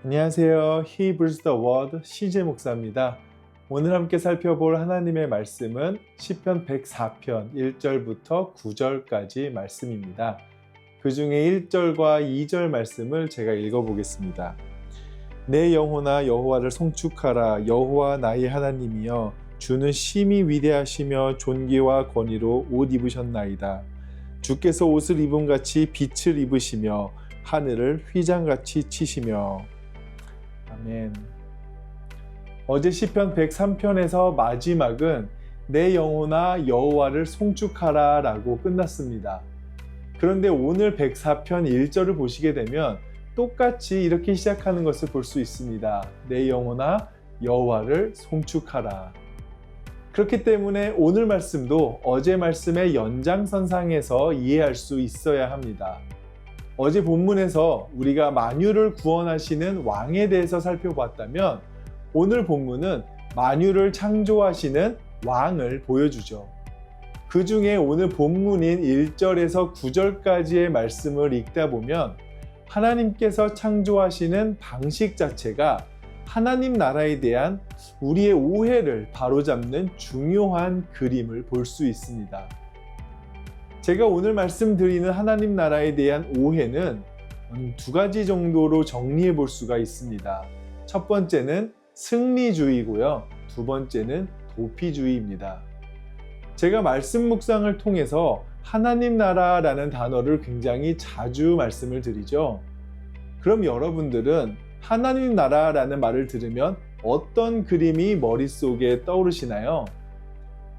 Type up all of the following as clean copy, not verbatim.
안녕하세요. He Builds the Word CJ 목사입니다. 오늘 함께 살펴볼 하나님의 말씀은 시편 104편 1절부터 9절까지 말씀입니다. 그 중에 1절과 2절 말씀을 제가 읽어보겠습니다. 내 영혼아 여호와를 송축하라. 여호와 나의 하나님이여 주는 심히 위대하시며 존귀와 권위로 옷 입으셨나이다. 주께서 옷을 입음같이 빛을 입으시며 하늘을 휘장같이 치시며. 아멘. 어제 시편 103편에서 마지막은 내 영혼아 여호와를 송축하라 라고 끝났습니다. 그런데 오늘 104편 1절을 보시게 되면 똑같이 이렇게 시작하는 것을 볼 수 있습니다. 내 영혼아 여호와를 송축하라. 그렇기 때문에 오늘 말씀도 어제 말씀의 연장선상에서 이해할 수 있어야 합니다. 어제 본문에서 우리가 만유를 구원하시는 왕에 대해서 살펴봤다면 오늘 본문은 만유를 창조하시는 왕을 보여주죠. 그 중에 오늘 본문인 1절에서 9절까지의 말씀을 읽다 보면 하나님께서 창조하시는 방식 자체가 하나님 나라에 대한 우리의 오해를 바로잡는 중요한 그림을 볼 수 있습니다. 제가 오늘 말씀드리는 하나님 나라에 대한 오해는 두 가지 정도로 정리해 볼 수가 있습니다. 첫 번째는 승리주의고요. 두 번째는 도피주의입니다. 제가 말씀 묵상을 통해서 하나님 나라라는 단어를 굉장히 자주 말씀을 드리죠. 그럼 여러분들은 하나님 나라라는 말을 들으면 어떤 그림이 머릿속에 떠오르시나요?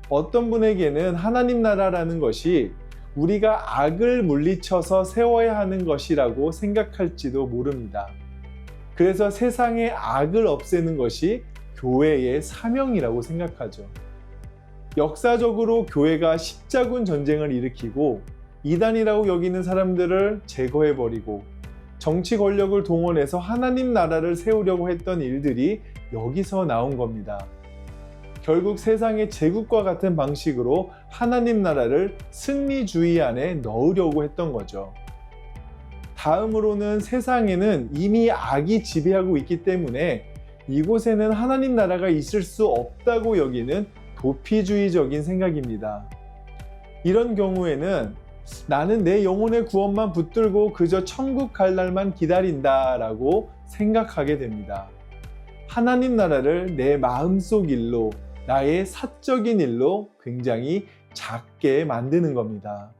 어떤 분에게는 하나님 나라라는 것이 우리가 악을 물리쳐서 세워야 하는 것이라고 생각할지도 모릅니다. 그래서 세상의 악을 없애는 것이 교회의 사명이라고 생각하죠. 역사적으로 교회가 십자군 전쟁을 일으키고 이단이라고 여기는 사람들을 제거해버리고 정치 권력을 동원해서 하나님 나라를 세우려고 했던 일들이 여기서 나온 겁니다. 결국 세상의 제국과 같은 방식으로 하나님 나라를 승리주의 안에 넣으려고 했던 거죠. 다음으로는 세상에는 이미 악이 지배하고 있기 때문에 이곳에는 하나님 나라가 있을 수 없다고 여기는 도피주의적인 생각입니다. 이런 경우에는 나는 내 영혼의 구원만 붙들고 그저 천국 갈 날만 기다린다라고 생각하게 됩니다. 하나님 나라를 내 마음속 일로, 나의 사적인 일로 굉장히 작게 만드는 겁니다.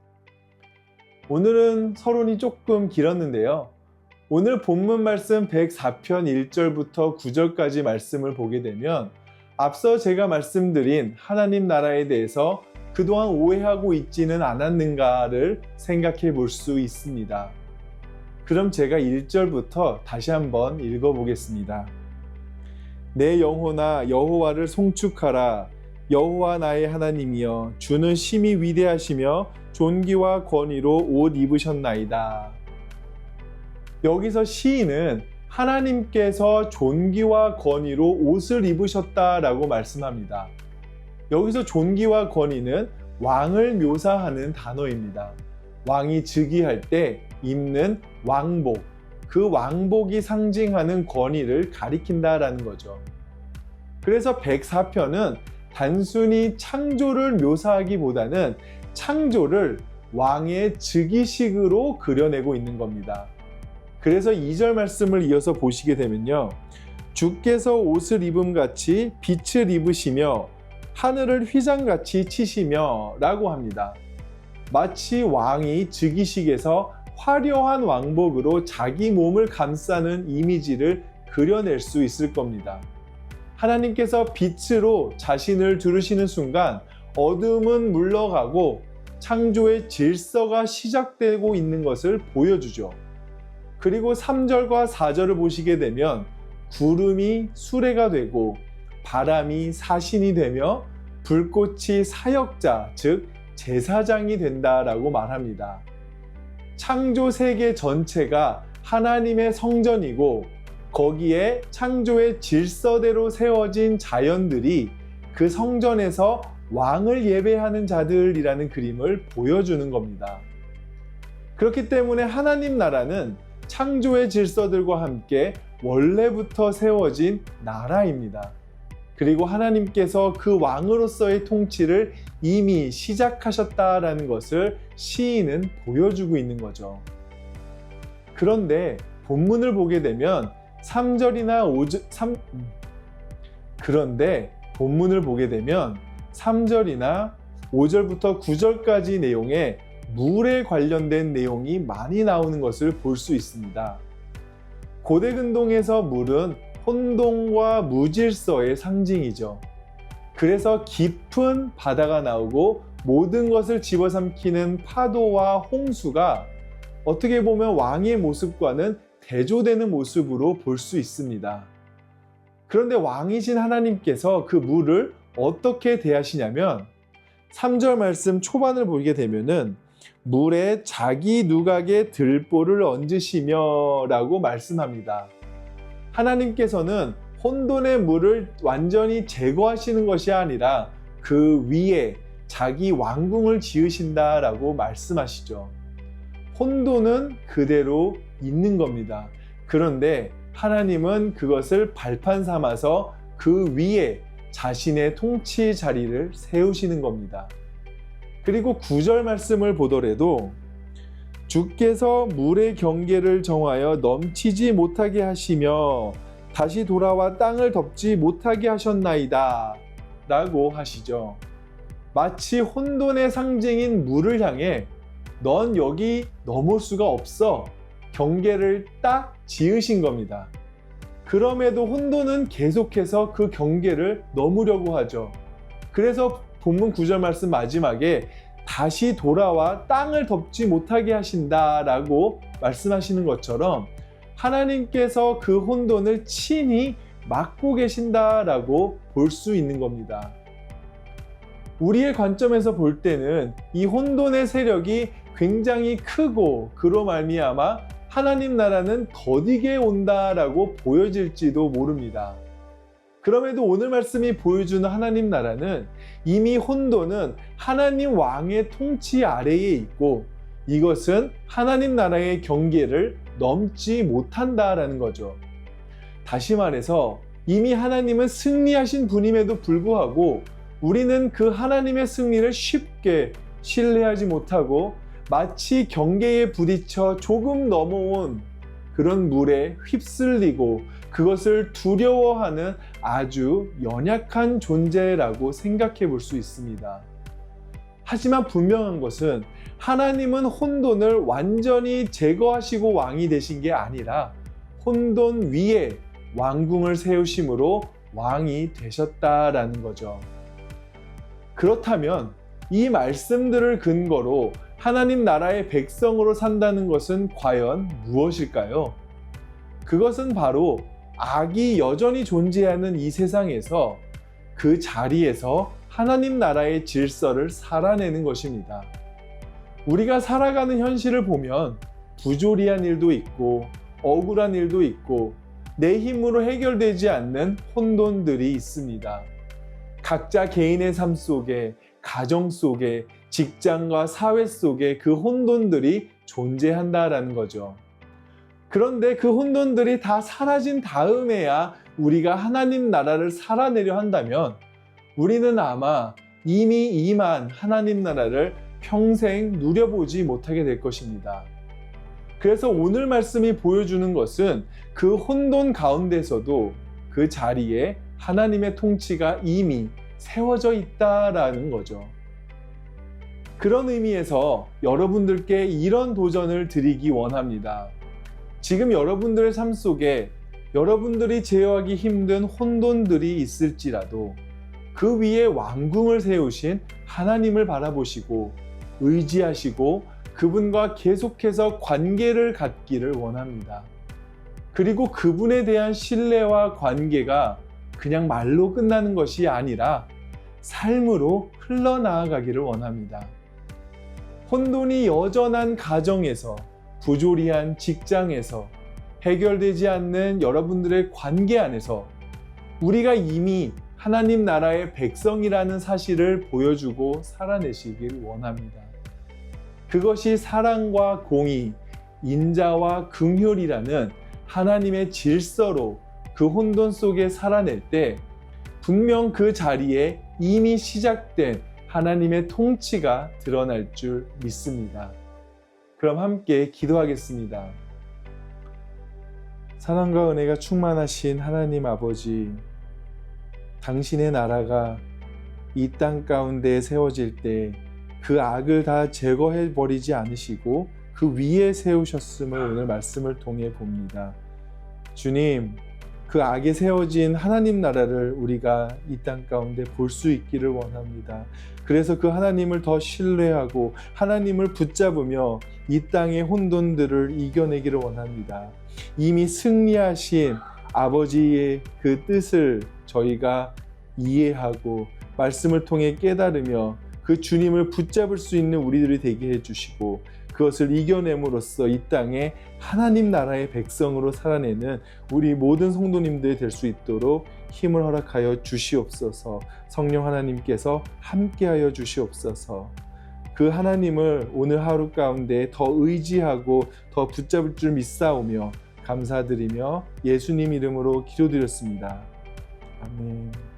오늘은 서론이 조금 길었는데요. 오늘 본문 말씀 104편 1절부터 9절까지 말씀을 보게 되면 앞서 제가 말씀드린 하나님 나라에 대해서 그동안 오해하고 있지는 않았는가를 생각해 볼 수 있습니다. 그럼 제가 1절부터 다시 한번 읽어보겠습니다. 내 영혼아 여호와를 송축하라. 여호와 나의 하나님이여 주는 심히 위대하시며 존귀와 권위로 옷 입으셨나이다. 여기서 시인은 하나님께서 존귀와 권위로 옷을 입으셨다라고 말씀합니다. 여기서 존귀와 권위는 왕을 묘사하는 단어입니다. 왕이 즉위할 때 입는 왕복, 그 왕복이 상징하는 권위를 가리킨다라는 거죠. 그래서 104편은 단순히 창조를 묘사하기보다는 창조를 왕의 즉위식으로 그려내고 있는 겁니다. 그래서 2절 말씀을 이어서 보시게 되면요. 주께서 옷을 입음같이 빛을 입으시며 하늘을 휘장같이 치시며 라고 합니다. 마치 왕이 즉위식에서 화려한 왕복으로 자기 몸을 감싸는 이미지를 그려낼 수 있을 겁니다. 하나님께서 빛으로 자신을 두르시는 순간 어둠은 물러가고 창조의 질서가 시작되고 있는 것을 보여주죠. 그리고 3절과 4절을 보시게 되면 구름이 수레가 되고 바람이 사신이 되며 불꽃이 사역자, 즉 제사장이 된다라고 말합니다. 창조 세계 전체가 하나님의 성전이고 거기에 창조의 질서대로 세워진 자연들이 그 성전에서 왕을 예배하는 자들이라는 그림을 보여주는 겁니다. 그렇기 때문에 하나님 나라는 창조의 질서들과 함께 원래부터 세워진 나라입니다. 그리고 하나님께서 그 왕으로서의 통치를 이미 시작하셨다라는 것을 시인은 보여주고 있는 거죠. 그런데 본문을 보게 되면 3절부터 9절까지 내용에 물에 관련된 내용이 많이 나오는 것을 볼 수 있습니다. 고대 근동에서 물은 혼돈과 무질서의 상징이죠. 그래서 깊은 바다가 나오고 모든 것을 집어삼키는 파도와 홍수가 어떻게 보면 왕의 모습과는 대조되는 모습으로 볼 수 있습니다. 그런데 왕이신 하나님께서 그 물을 어떻게 대하시냐면 3절 말씀 초반을 보게 되면은 물에 자기 누각에 들보를 얹으시며 라고 말씀합니다. 하나님께서는 혼돈의 물을 완전히 제거하시는 것이 아니라 그 위에 자기 왕궁을 지으신다라고 말씀하시죠. 혼돈은 그대로 있는 겁니다. 그런데 하나님은 그것을 발판 삼아서 그 위에 자신의 통치 자리를 세우시는 겁니다. 그리고 9절 말씀을 보더라도 주께서 물의 경계를 정하여 넘치지 못하게 하시며 다시 돌아와 땅을 덮지 못하게 하셨나이다 라고 하시죠. 마치 혼돈의 상징인 물을 향해 넌 여기 넘을 수가 없어 경계를 딱 지으신 겁니다. 그럼에도 혼돈은 계속해서 그 경계를 넘으려고 하죠. 그래서 본문 9절 말씀 마지막에 다시 돌아와 땅을 덮지 못하게 하신다라고 말씀하시는 것처럼 하나님께서 그 혼돈을 친히 막고 계신다라고 볼 수 있는 겁니다. 우리의 관점에서 볼 때는 이 혼돈의 세력이 굉장히 크고 그로 말미암아 하나님 나라는 더디게 온다라고 보여질지도 모릅니다. 그럼에도 오늘 말씀이 보여주는 하나님 나라는 이미 혼돈은 하나님 왕의 통치 아래에 있고 이것은 하나님 나라의 경계를 넘지 못한다라는 거죠. 다시 말해서 이미 하나님은 승리하신 분임에도 불구하고 우리는 그 하나님의 승리를 쉽게 신뢰하지 못하고 마치 경계에 부딪혀 조금 넘어온 그런 물에 휩쓸리고 그것을 두려워하는 아주 연약한 존재라고 생각해 볼 수 있습니다. 하지만 분명한 것은 하나님은 혼돈을 완전히 제거하시고 왕이 되신 게 아니라 혼돈 위에 왕궁을 세우심으로 왕이 되셨다라는 거죠. 그렇다면 이 말씀들을 근거로 하나님 나라의 백성으로 산다는 것은 과연 무엇일까요? 그것은 바로 악이 여전히 존재하는 이 세상에서 그 자리에서 하나님 나라의 질서를 살아내는 것입니다. 우리가 살아가는 현실을 보면 부조리한 일도 있고 억울한 일도 있고 내 힘으로 해결되지 않는 혼돈들이 있습니다. 각자 개인의 삶 속에, 가정 속에, 직장과 사회 속에 그 혼돈들이 존재한다라는 거죠. 그런데 그 혼돈들이 다 사라진 다음에야 우리가 하나님 나라를 살아내려 한다면 우리는 아마 이미 임한 하나님 나라를 평생 누려보지 못하게 될 것입니다. 그래서 오늘 말씀이 보여주는 것은 그 혼돈 가운데서도 그 자리에 하나님의 통치가 이미 세워져 있다라는 거죠. 그런 의미에서 여러분들께 이런 도전을 드리기 원합니다. 지금 여러분들의 삶 속에 여러분들이 제어하기 힘든 혼돈들이 있을지라도 그 위에 왕궁을 세우신 하나님을 바라보시고 의지하시고 그분과 계속해서 관계를 갖기를 원합니다. 그리고 그분에 대한 신뢰와 관계가 그냥 말로 끝나는 것이 아니라 삶으로 흘러나아가기를 원합니다. 혼돈이 여전한 가정에서, 부조리한 직장에서, 해결되지 않는 여러분들의 관계 안에서 우리가 이미 하나님 나라의 백성이라는 사실을 보여주고 살아내시길 원합니다. 그것이 사랑과 공의, 인자와 긍휼이라는 하나님의 질서로 그 혼돈 속에 살아낼 때 분명 그 자리에 이미 시작된 하나님의 통치가 드러날 줄 믿습니다. 그럼 함께 기도하겠습니다. 사랑과 은혜가 충만하신 하나님 아버지, 당신의 나라가 이 땅 가운데 세워질 때 그 악을 다 제거해 버리지 않으시고 그 위에 세우셨음을 오늘 말씀을 통해 봅니다. 주님, 그 악에 세워진 하나님 나라를 우리가 이 땅 가운데 볼 수 있기를 원합니다. 그래서 그 하나님을 더 신뢰하고 하나님을 붙잡으며 이 땅의 혼돈들을 이겨내기를 원합니다. 이미 승리하신 아버지의 그 뜻을 저희가 이해하고 말씀을 통해 깨달으며 그 주님을 붙잡을 수 있는 우리들이 되게 해주시고 그것을 이겨냄으로써 이 땅에 하나님 나라의 백성으로 살아내는 우리 모든 성도님들이 될 수 있도록 힘을 허락하여 주시옵소서. 성령 하나님께서 함께하여 주시옵소서. 그 하나님을 오늘 하루 가운데 더 의지하고 더 붙잡을 줄 믿사오며 감사드리며 예수님 이름으로 기도드렸습니다. 아멘.